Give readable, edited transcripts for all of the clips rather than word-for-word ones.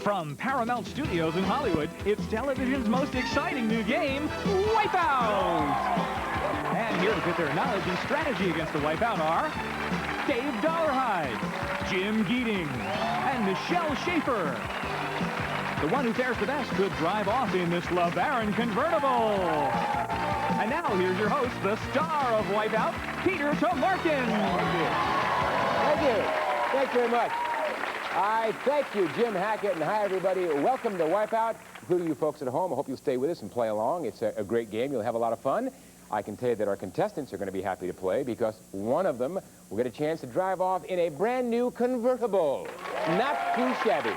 From Paramount Studios in Hollywood, it's television's most exciting new game, Wipeout! And here to put their knowledge and strategy against the Wipeout are Dave Dollarhide, Jim Geating, and Michelle Schaefer. The one who fares the best could drive off in this LeBaron convertible. And now here's your host, the star of Wipeout, Peter Tomarkin. Thank you. Thank you very much. I thank you, Jim Hackett, and hi, everybody. Welcome to Wipeout, including you folks at home. I hope you'll stay with us and play along. It's a great game. You'll have a lot of fun. I can tell you that our contestants are going to be happy to play because one of them will get a chance to drive off in a brand new convertible. Not too shabby.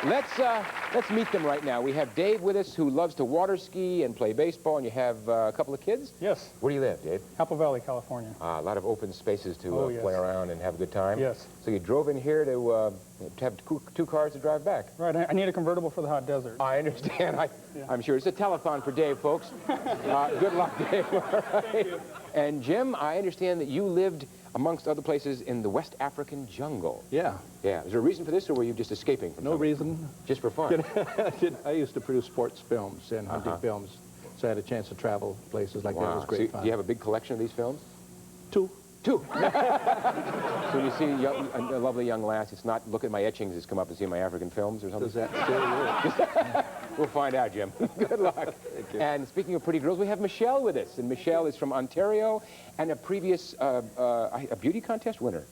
Let's meet them right now. We have Dave with us, who loves to water ski and play baseball, and you have a couple of kids? Yes. Where do you live, Dave? Apple Valley, California. A lot of open spaces to yes. play around and have a good time? Yes. So you drove in here to have two cars to drive back? Right, I need a convertible for the hot desert. I understand. I'm sure. It's a telethon for Dave, folks. Good luck, Dave. All right. And Jim, I understand that you lived, amongst other places, in the West African jungle. Yeah. Yeah. Is there a reason for this, or were you just escaping from No something? reason. Just for fun? I used to produce sports films and hunting films, so I had a chance to travel places like that. It was great fun. Do you have a big collection of these films? Two. So you see a lovely young lass, it's not look at my etchings, it's come up and see my African films or something? Does that still work? We'll find out, Jim. Good luck. Thank you. And speaking of pretty girls, we have Michelle with us. And Michelle is from Ontario and a previous a beauty contest winner.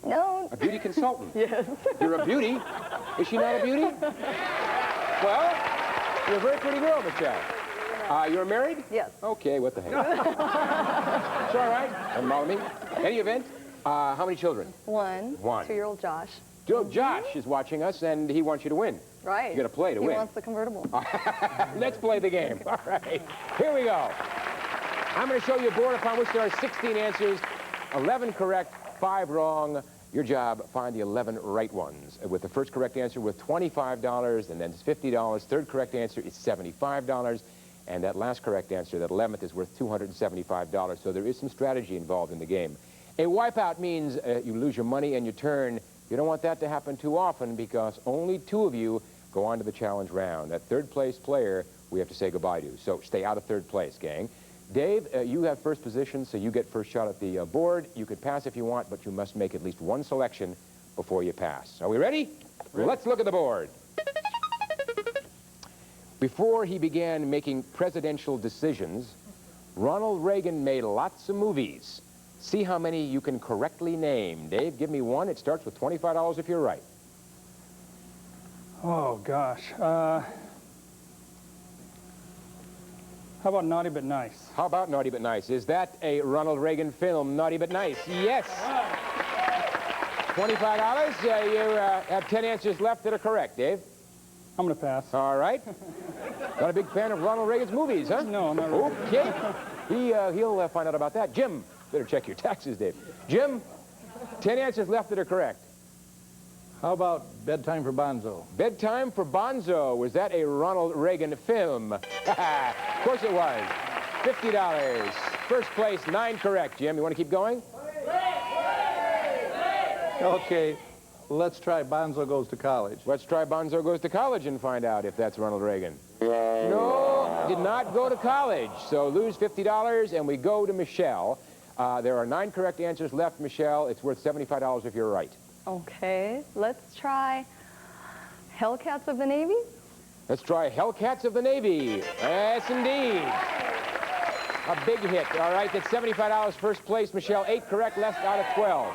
No. A beauty consultant. Yes. You're a beauty? Is she not a beauty? Well, you're a very pretty girl, Michelle. You're married? Yes. Okay, what the heck. It's all right. Doesn't bother me. Any event, how many children? One. One. 2-year-old Josh. Josh is watching us, and he wants you to win. Right. You got to play to win. He wants the convertible. Let's play the game. All right. Here we go. I'm going to show you a board upon which there are 16 answers, 11 correct, 5 wrong. Your job, find the 11 right ones. With the first correct answer worth $25, and then it's $50. Third correct answer is $75. And that last correct answer, that 11th, is worth $275. So there is some strategy involved in the game. A wipeout means you lose your money and your turn. You don't want that to happen too often because only 2 of you go on to the challenge round. That third place player we have to say goodbye to. So stay out of third place, gang. Dave, you have first position, so you get first shot at the board. You could pass if you want, but you must make at least one selection before you pass. Are we ready? Let's look at the board. Before he began making presidential decisions, Ronald Reagan made lots of movies. See how many you can correctly name. Dave, give me one. It starts with $25 if you're right. Oh, gosh. How about Naughty But Nice? How about Naughty But Nice? Is that a Ronald Reagan film, Naughty But Nice? Yes. $25. You have 10 answers left that are correct, Dave. I'm going to pass. All right. Not a big fan of Ronald Reagan's movies, huh? No, not really. Okay. He'll find out about that. Jim, better check your taxes, Dave. Jim, 10 answers left that are correct. How about Bedtime for Bonzo? Bedtime for Bonzo. Was that a Ronald Reagan film? Of course it was. $50. First place, 9 correct. Jim, you want to keep going? Okay, let's try Bonzo Goes to College. Let's try Bonzo Goes to College and find out if that's Ronald Reagan. No, did not go to college. So lose $50, and we go to Michelle. There are 9 correct answers left, Michelle. It's worth $75 if you're right. Okay. Let's try Hellcats of the Navy. Let's try Hellcats of the Navy. Yes, indeed. A big hit. All right, that's $75 first place. Michelle, 8 correct, left out of 12.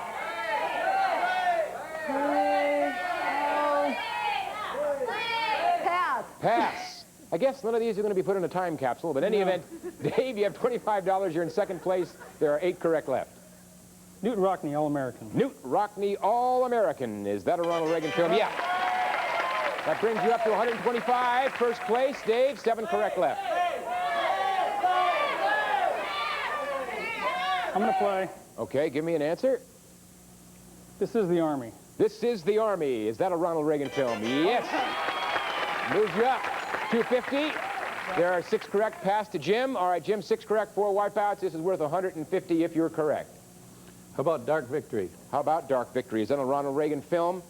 Pass. Pass. I guess none of these are going to be put in a time capsule, but in any event, Dave, you have $25. You're in second place. There are 8 correct left. Newt Rockney, All-American. Newt Rockney, All-American. Is that a Ronald Reagan film? Yeah. That brings you up to 125. First place, Dave, 7 correct left. I'm going to play. Okay, give me an answer. This Is the Army. This Is the Army. Is that a Ronald Reagan film? Yes. Moves you up. 250. There are 6 correct. Pass to Jim. All right, Jim, 6 correct, 4 wipeouts. This is worth 150 if you're correct. How about Dark Victory? How about Dark Victory? Is that a Ronald Reagan film?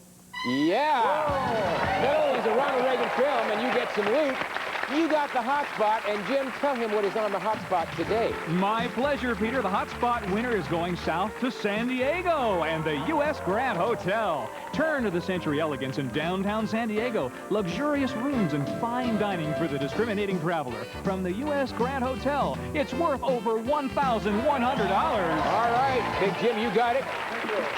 Yeah. Not only is a Ronald Reagan film and you get some loot, you got the hot spot. And Jim, tell him what is on the hot spot today. My pleasure, Peter. The hot spot winner is going south to San Diego and the U.S. Grand Hotel. Turn to the Century Elegance in downtown San Diego. Luxurious rooms and fine dining for the discriminating traveler. From the U.S. Grand Hotel, it's worth over $1,100. All right, Big Jim, you got it.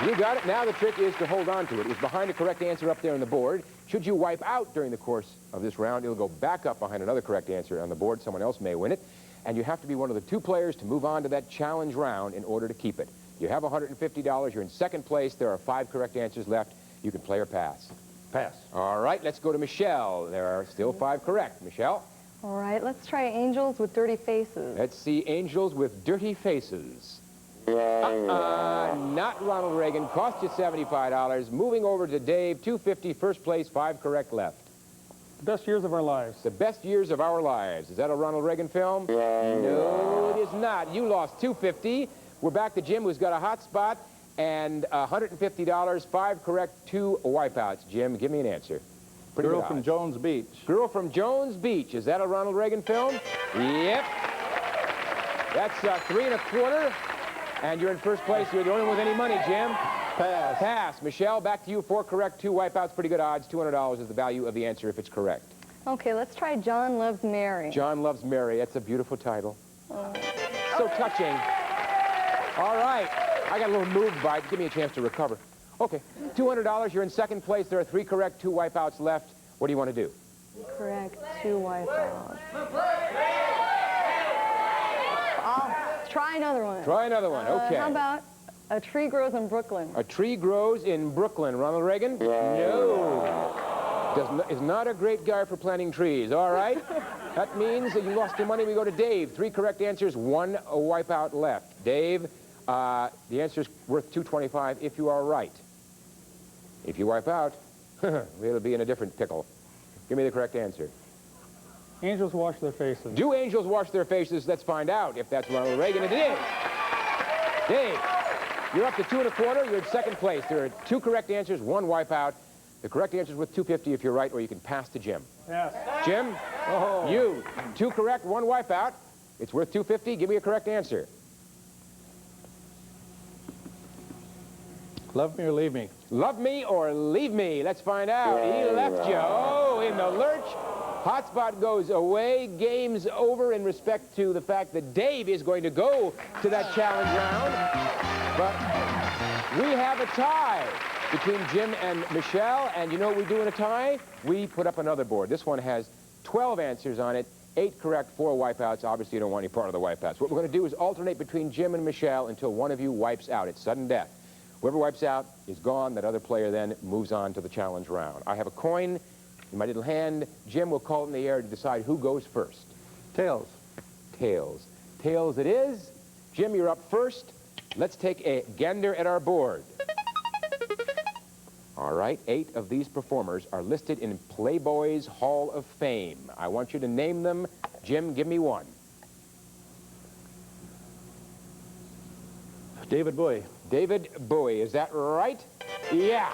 You got it. Now the trick is to hold on to it. It's behind the correct answer up there on the board. Should you wipe out during the course of this round, it'll go back up behind another correct answer on the board. Someone else may win it. And you have to be one of the two players to move on to that challenge round in order to keep it. You have $150. You're in second place. There are 5 correct answers left. You can play or pass. Pass. All right, let's go to Michelle. There are still 5 correct. Michelle? All right, let's try angels with dirty faces. Let's see angels with dirty faces. Not Ronald Reagan. Cost you $75. Moving over to Dave, $250, first place, 5 correct left. The best years of our lives. The best years of our lives. Is that a Ronald Reagan film? No, it is not. You lost $250. We're back to Jim, who's got a hot spot, and $150, 5 correct, 2 wipeouts. Jim, give me an answer. Pretty Girl good from odds. Jones Beach. Girl from Jones Beach. Is that a Ronald Reagan film? Yep. That's 3 1/4. And you're in first place. You're the only one with any money, Jim. Pass. Pass. Michelle, back to you. 4 correct, 2 wipeouts. Pretty good odds. $200 is the value of the answer if it's correct. Okay, let's try John Loves Mary. John Loves Mary. That's a beautiful title. So touching. All right. I got a little moved by it. Give me a chance to recover. Okay. $200. You're in second place. There are 3 correct, 2 wipeouts left. What do you want to do? Correct, 2 wipeouts. Try another one. Try another one. Okay. How about a tree grows in Brooklyn? A tree grows in Brooklyn. Ronald Reagan? No. Is not a great guy for planting trees. All right. That means that you lost your money. We go to Dave. 3 correct answers, 1 wipeout left. Dave, the answer is worth $225 if you are right. If you wipe out, it'll be in a different pickle. Give me the correct answer. Angels wash their faces. Do angels wash their faces? Let's find out if that's Ronald Reagan. It is. Dave, you're up to 2 1/4. You're in second place. There are 2 correct answers, 1 wipeout. The correct answer is worth $250 if you're right, or you can pass to Jim. Yes. Jim, you, 2 correct, 1 wipeout. It's worth $250. Give me a correct answer. Love me or leave me? Love me or leave me? Let's find out. He left you. Oh, in the lurch. Hotspot goes away. Game's over in respect to the fact that Dave is going to go to that challenge round. But we have a tie between Jim and Michelle. And you know what we do in a tie? We put up another board. This one has 12 answers on it, 8 correct, 4 wipeouts. Obviously, you don't want any part of the wipeouts. What we're going to do is alternate between Jim and Michelle until one of you wipes out. It's sudden death. Whoever wipes out is gone. That other player then moves on to the challenge round. I have a coin in my little hand. Jim will call it in the air to decide who goes first. Tails. Tails. Tails it is. Jim, you're up first. Let's take a gander at our board. All right, 8 of these performers are listed in Playboy's Hall of Fame. I want you to name them. Jim, give me one. David Bowie. David Bowie, is that right? Yeah.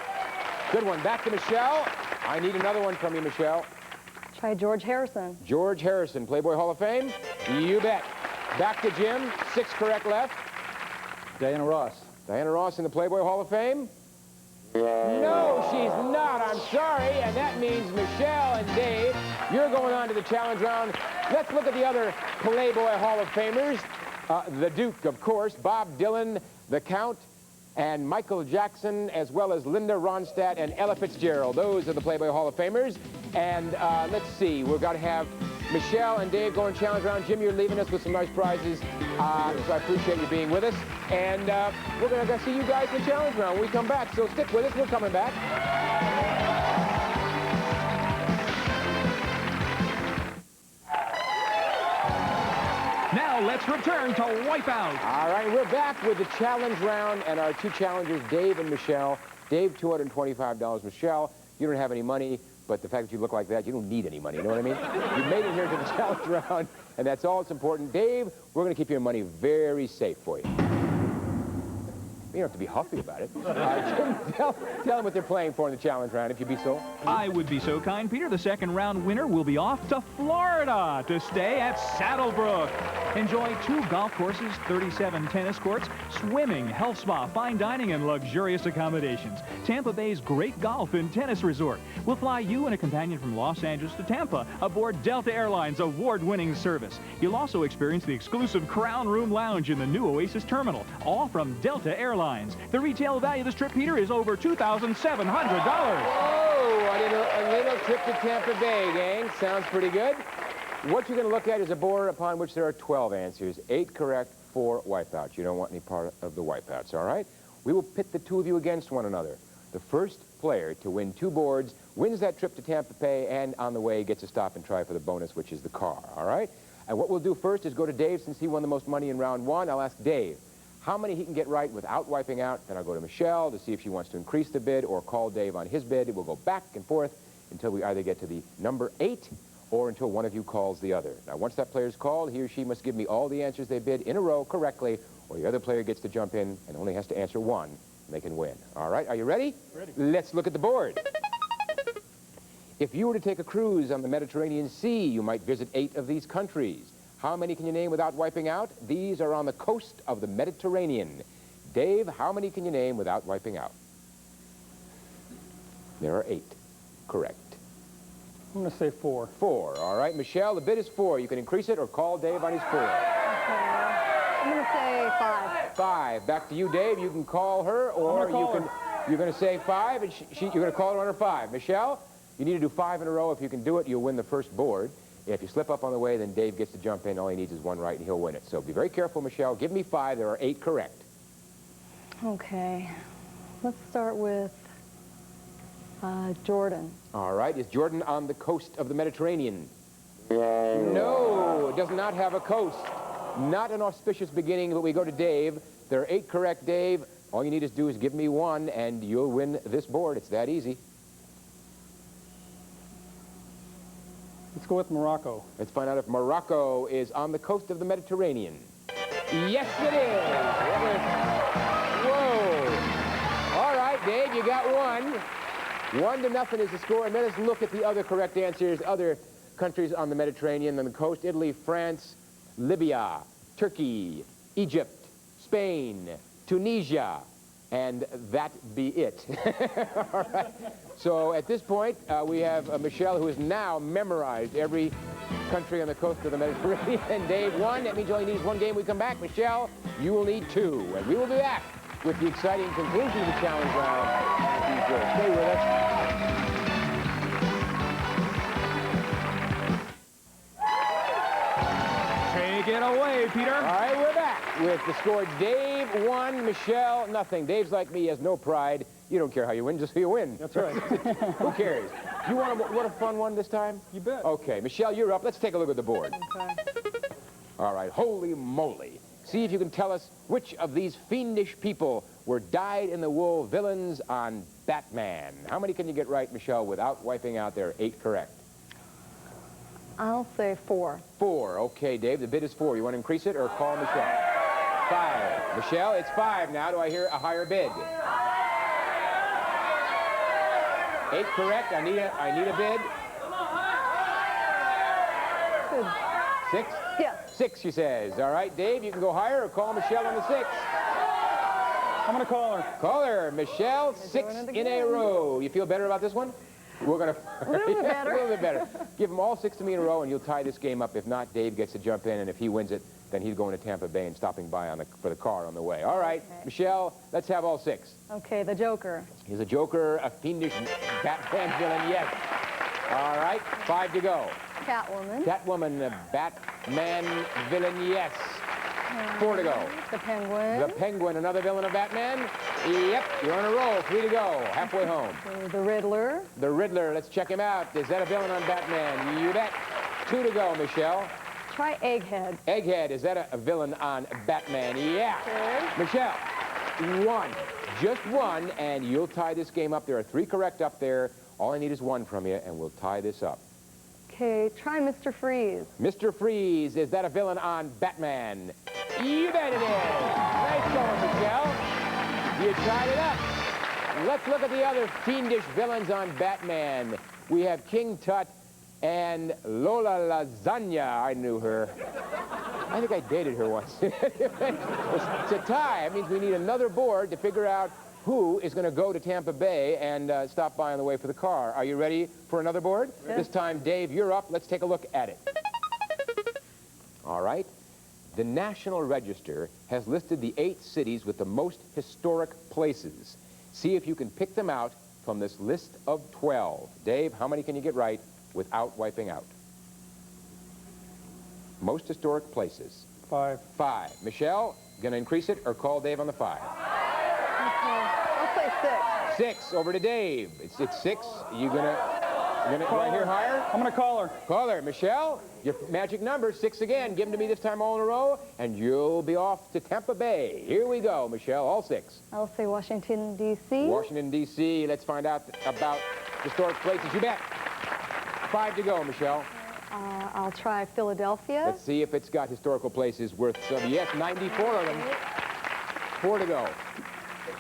Good one. Back to Michelle. I need another one from you, Michelle. Try George Harrison. George Harrison, Playboy Hall of Fame? You bet. Back to Jim. 6 correct left. Diana Ross. Diana Ross in the Playboy Hall of Fame? No, she's not. I'm sorry. And that means Michelle and Dave, you're going on to the challenge round. Let's look at the other Playboy Hall of Famers. The Duke, of course, Bob Dylan, the Count, and Michael Jackson, as well as Linda Ronstadt and Ella Fitzgerald. Those are the Playboy Hall of Famers. And let's see, we've got to have Michelle and Dave going challenge round. Jim, you're leaving us with some nice prizes, so I appreciate you being with us. And we're going to see you guys in the challenge round when we come back. So stick with us. We're coming back. Now let's return to Wipeout. All right, we're back with the challenge round and our 2 challengers, Dave and Michelle. Dave, $225. Michelle, you don't have any money, but the fact that you look like that, you don't need any money, you know what I mean? You made it here to the challenge round, and that's all that's important. Dave, we're going to keep your money very safe for you. You don't have to be huffy about it. Jim, tell them what they're playing for in the challenge round, if you'd be so. I would be so kind, Peter. The second round winner will be off to Florida to stay at Saddlebrook. Enjoy 2 golf courses, 37 tennis courts, swimming, health spa, fine dining, and luxurious accommodations. Tampa Bay's great golf and tennis resort will fly you and a companion from Los Angeles to Tampa aboard Delta Airlines' award-winning service. You'll also experience the exclusive Crown Room Lounge in the new Oasis Terminal, all from Delta Airlines. The retail value of this trip, Peter, is over $2,700. Whoa, a little trip to Tampa Bay, gang. Sounds pretty good. What you're going to look at is a board upon which there are 12 answers, 8 correct, 4 wipeouts. You don't want any part of the wipeouts, all right? We will pit the two of you against one another. The first player to win 2 boards wins that trip to Tampa Bay, and on the way gets a stop and try for the bonus, which is the car, all right? And what we'll do first is go to Dave, since he won the most money in round 1. I'll ask Dave how many he can get right without wiping out. Then I'll go to Michelle to see if she wants to increase the bid or call Dave on his bid. We'll go back and forth until we either get to the number 8 or until one of you calls the other. Now, once that player's called, he or she must give me all the answers they bid in a row correctly, or the other player gets to jump in and only has to answer 1, and they can win. All right, are you ready? Ready. Let's look at the board. If you were to take a cruise on the Mediterranean Sea, you might visit 8 of these countries. How many can you name without wiping out? These are on the coast of the Mediterranean. Dave, how many can you name without wiping out? There are 8. Correct. I'm going to say 4. 4. All right, Michelle, the bid is 4. You can increase it or call Dave on his 4. I'm going to say 5. 5. Back to you, Dave. You can call her, or you're going to say 5, and you're going to call her on her 5. Michelle, you need to do 5 in a row. If you can do it, you'll win the first board. If you slip up on the way, then Dave gets to jump in. All he needs is 1 right, and he'll win it. So be very careful, Michelle. Give me 5. There are 8 correct. Okay. Let's start with Jordan. All right. Is Jordan on the coast of the Mediterranean? No, it does not have a coast. Not an auspicious beginning, but we go to Dave. There are 8 correct, Dave. All you need to do is give me 1, and you'll win this board. It's that easy. Let's go with Morocco. Let's find out if Morocco is on the coast of the Mediterranean. Yes, it is. Whoa. All right, Dave, you got 1. 1-0 is the score. And then let's look at the other correct answers. Other countries on the Mediterranean, on the coast: Italy, France, Libya, Turkey, Egypt, Spain, Tunisia, and that be it. All right. So at this point, we have Michelle, who has now memorized every country on the coast of the Mediterranean. And Dave 1. That means he only needs 1 game. We come back. Michelle, you will need 2. And we will be back with the exciting conclusion of the challenge round. Stay with us. Take it away, Peter. All right, we're back with the score. Dave 1, Michelle nothing. Dave's like me, he has no pride. You don't care how you win, just so you win. That's right. Who cares? You want a fun one this time? You bet. Okay, Michelle, you're up. Let's take a look at the board. Okay. All right, holy moly. See if you can tell us which of these fiendish people were dyed-in-the-wool villains on Batman. How many can you get right, Michelle, without wiping out? There are 8 correct. I'll say 4. 4. Okay, Dave, the bid is 4. You want to increase it or call Michelle? 5. Michelle, it's 5 now. Do I hear a higher bid? 8 correct. I need a bid. 6? Yeah. 6, she says. All right, Dave, you can go higher or call Michelle on the 6. I'm going to call her. Call her. Michelle, We're 6 doing it in a again. row. You feel better about this one? We're going to... A little bit better. A little bit better. Give them all 6 to me in a row, and you'll tie this game up. If not, Dave gets to jump in, and if he wins it, then he's going to Tampa Bay and stopping by for the car on the way. All right, Okay. Michelle, let's have all 6. Okay, the Joker. He's a Joker, a fiendish Batman villain, yes. All right, 5 to go. Catwoman. Catwoman, a Batman villain, yes. 4 to go. The Penguin. The Penguin, another villain of Batman. Yep, you're on a roll. 3 to go. Halfway home. The Riddler. The Riddler, let's check him out. Is that a villain on Batman? You bet. 2 to go, Michelle. Try Egghead. Egghead, is that a villain on Batman? Yeah. Okay. Michelle, 1. Just 1, and you'll tie this game up. There are 3 correct up there. All I need is 1 from you, and we'll tie this up. Okay, try Mr. Freeze. Mr. Freeze, is that a villain on Batman? You bet it is. Nice going, Michelle. You tied it up. Let's look at the other fiendish villains on Batman. We have King Tut and Lola Lasagna. I knew her. I think I dated her once. It's a tie. It means we need another board to figure out who is going to go to Tampa Bay and stop by on the way for the car. Are you ready for another board? Yes. This time, Dave, you're up. Let's take a look at it. All right. The National Register has listed the 8 cities with the most historic places. See if you can pick them out from this list of 12. Dave, how many can you get right without wiping out? Most historic places. 5. 5. Michelle, gonna increase it or call Dave on the 5? Okay. I'll say 6. 6. Over to Dave. It's 6. You gonna right here higher? I'm going to call her. Call her. Michelle, your magic number, 6 again. Give them to me this time all in a row, and you'll be off to Tampa Bay. Here we go, Michelle, all 6. I'll say Washington, D.C. Washington, D.C. Let's find out about historic places. You bet. 5 to go, Michelle. I'll try Philadelphia. Let's see if it's got historical places worth some. Yes, 94 of them. 4 to go.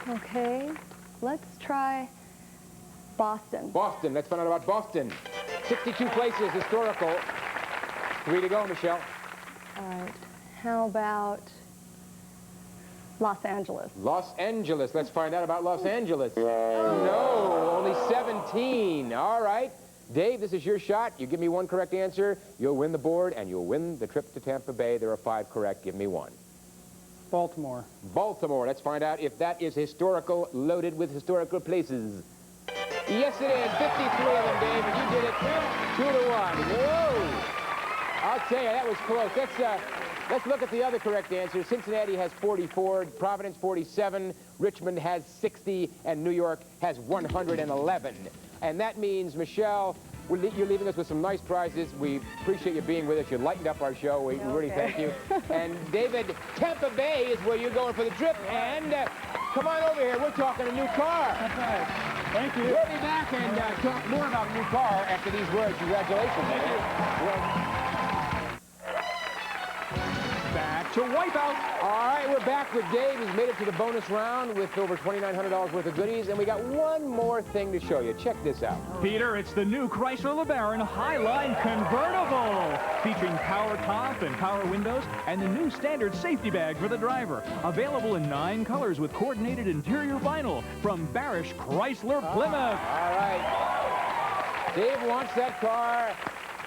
Okay. Let's try Boston. Boston. Let's find out about Boston. 62 places historical. 3 to go, Michelle. All right. How about Los Angeles? Los Angeles. Let's find out about Los Angeles. No, only 17. All right. Dave, this is your shot. You give me 1 correct answer, you'll win the board, and you'll win the trip to Tampa Bay. There are 5 correct. Give me 1. Baltimore. Baltimore. Let's find out if that is historical, loaded with historical places. Yes, it is. 53 of them, Dave, and you did it 2 to 1. Whoa! I'll tell you, that was close. Let's look at the other correct answers. Cincinnati has 44, Providence 47, Richmond has 60, and New York has 111. And that means, Michelle, you're leaving us with some nice prizes. We appreciate you being with us. You lightened up our show. We really thank you. And David, Tampa Bay is where you're going for the trip. And come on over here. We're talking a new car. Thank you. We'll be back and talk more about a new car after these words. Congratulations. Thank you. Back to Wipeout. All right, we're back with Dave. He's made it to the bonus round with over $2,900 worth of goodies. And we got one more thing to show you. Check this out. Peter, it's the new Chrysler LeBaron Highline Convertible, featuring power top and power windows and the new standard safety bag for the driver. Available in 9 colors with coordinated interior vinyl from Barish Chrysler Plymouth. All right. Dave wants that car.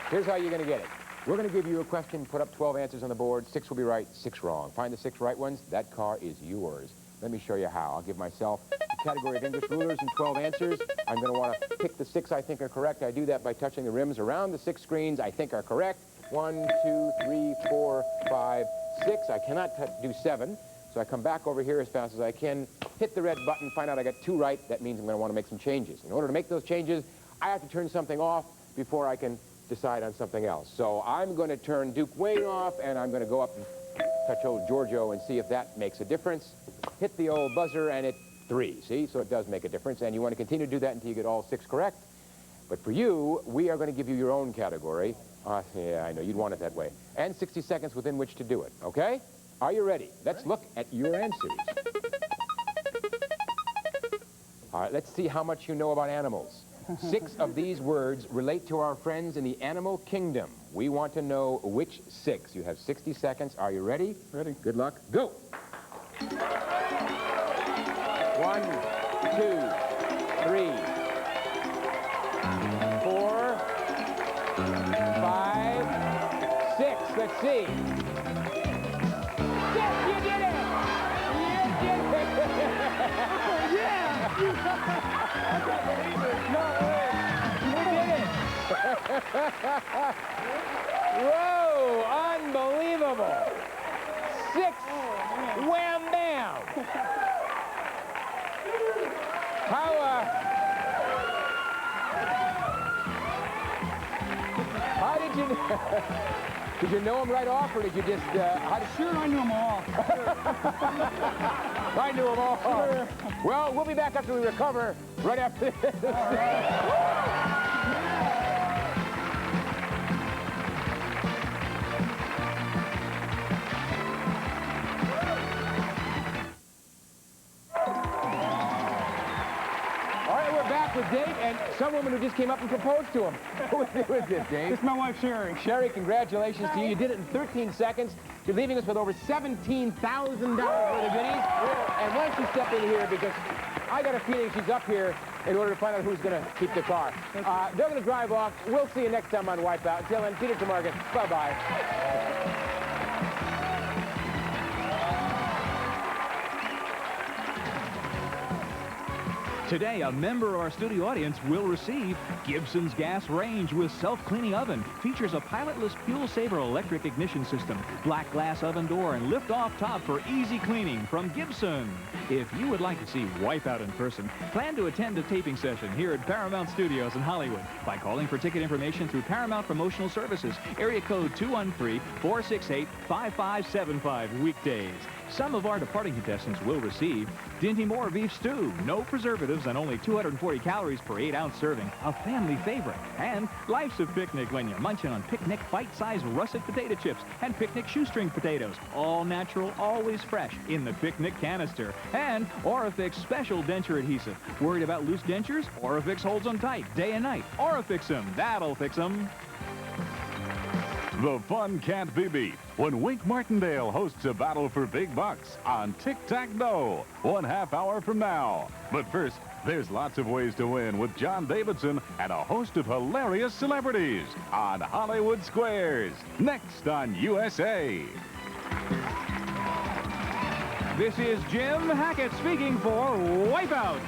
Here's how you're going to get it. We're going to give you a question, put up 12 answers on the board. 6 will be right, 6 wrong. Find the 6 right ones. That car is yours. Let me show you how. I'll give myself the category of English rulers and 12 answers. I'm going to want to pick the 6 I think are correct. I do that by touching the rims around the 6 screens I think are correct. 1, 2, 3, 4, 5, 6. I cannot do 7. So I come back over here as fast as I can, hit the red button, find out I got 2 right. That means I'm going to want to make some changes. In order to make those changes, I have to turn something off before I can decide on something else. So I'm going to turn Duke Wayne off, and I'm going to go up and touch old Giorgio and see if that makes a difference. Hit the old buzzer, and it's 3. See? So it does make a difference, and you want to continue to do that until you get all 6 correct. But for you, we are going to give you your own category. Yeah, I know. You'd want it that way. And 60 seconds within which to do it. Okay? Are you ready? Let's look at your answers. All right, let's see how much you know about animals. 6 of these words relate to our friends in the animal kingdom. We want to know which 6. You have 60 seconds. Are you ready? Ready. Good luck. Go. 1, 2, 3, 4, 5, 6. Let's see. Yes, you did it! You did it! Yeah! Whoa, unbelievable. 6, wham bam. How did you, did you know them right off, or did you just, Sure, I knew them all. I knew them all. Sure. Well, we'll be back after we recover, right after this. woman who just came up and proposed to him. Who is this, Dave? It's my wife, Sherry. Sherry, congratulations to you. You did it in 13 seconds. You're leaving us with over $17,000 worth of goodies. And why don't you step in here, because I got a feeling she's up here in order to find out who's going to keep the car. They're going to drive off. We'll see you next time on Wipeout. Until then, Peter Tamarkin, bye-bye. Today, a member of our studio audience will receive Gibson's gas range with self-cleaning oven. Features a pilotless fuel-saver electric ignition system, black glass oven door, and lift-off top for easy cleaning from Gibson. If you would like to see Wipeout in person, plan to attend a taping session here at Paramount Studios in Hollywood by calling for ticket information through Paramount Promotional Services, area code 213-468-5575 weekdays. Some of our departing contestants will receive Dinty Moore beef stew, no preservatives and only 240 calories per 8-ounce serving, a family favorite. And life's a picnic when you're munching on picnic bite-sized russet potato chips and picnic shoestring potatoes, all natural, always fresh in the picnic canister. And Orifix special denture adhesive. Worried about loose dentures? Orifix holds them tight day and night. Orifix them. That'll fix them. The fun can't be beat when Wink Martindale hosts a battle for big bucks on Tic-Tac-Dough, 1/2 hour from now. But first, there's lots of ways to win with John Davidson and a host of hilarious celebrities on Hollywood Squares. Next on USA. This is Jim Hackett speaking for Wipeout.